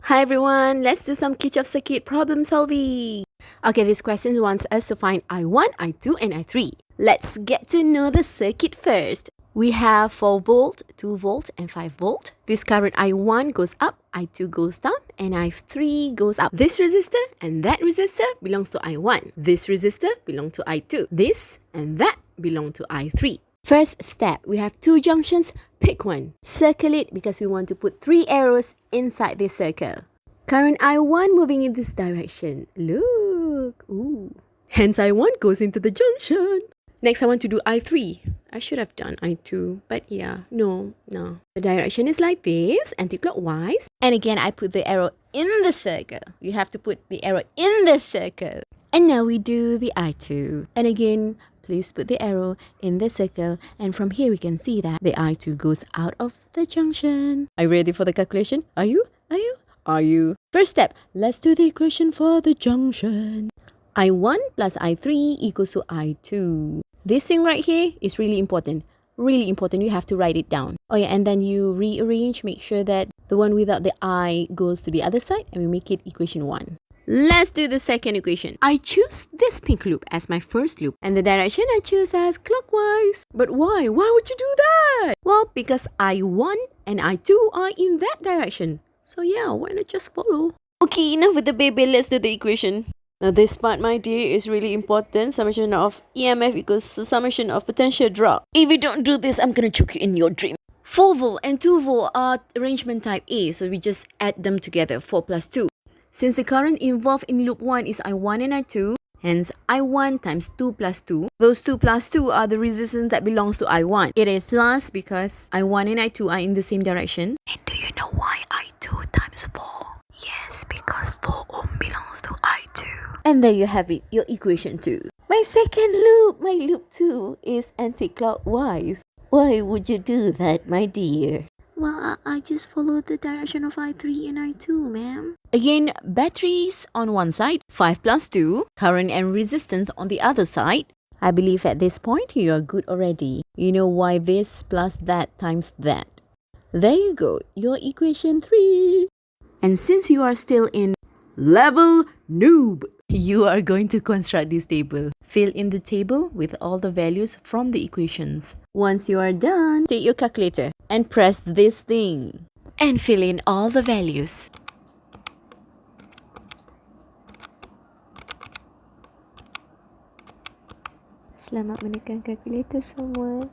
Hi everyone, let's do some Kirchhoff circuit problem solving. Okay, this question wants us to find I1, I2 and I3. Let's get to know the circuit first. We have 4 volt, 2 volt and 5 volt. This current I1 goes up, I2 goes down and I3 goes up. This resistor and that resistor belongs to I1. This resistor belongs to I2. This and that belong to I3. First step, we have 2 junctions, pick one. Circle it because we want to put 3 arrows inside this circle. Current I1 moving in this direction. Look! Ooh. Hence I1 goes into the junction. Next I want to do I3. I should have done I2, but yeah, no. The direction is like this, anti-clockwise. And again, I put the arrow in the circle. You have to put the arrow in the circle. And now we do the I2. And again, please put the arrow in the circle, and from here we can see that the I2 goes out of the junction. Are you ready for the calculation? Are you? First step, let's do the equation for the junction. I1 plus I3 equals to I2. This thing right here is really important. Really important, you have to write it down. Oh yeah, and then you rearrange, make sure that the one without the I goes to the other side, and we make it equation 1. Let's do the second equation. I choose this pink loop as my first loop and the direction I choose as clockwise. But why? Why would you do that? Well, because I1 and I2 are in that direction. So yeah, why not just follow? Okay, enough with the baby. Let's do the equation. Now this part, my dear, is really important. Summation of EMF equals the summation of potential drop. If you don't do this, I'm gonna choke you in your dream. 4 volt and 2 volt are arrangement type A, so we just add them together, 4 plus 2. Since the current involved in loop 1 is I1 and I2, hence I1 times 2 plus 2. Those 2 plus 2 are the resistance that belongs to I1. It is plus because I1 and I2 are in the same direction. And do you know why I2 times 4? Yes, because 4 ohm belongs to I2. And there you have it, your equation 2. My second loop, my loop 2, is anti-clockwise. Why would you do that, my dear? Well, I just followed the direction of I3 and I2, ma'am. Again, batteries on one side, 5 plus 2, current and resistance on the other side. I believe at this point you are good already. You know why this plus that times that. There you go, your equation 3. And since you are still in level noob, you are going to construct this table. Fill in the table with all the values from the equations. Once you are done, take your calculator and press this thing and fill in all the values. Selamat menekan kalkulator semua.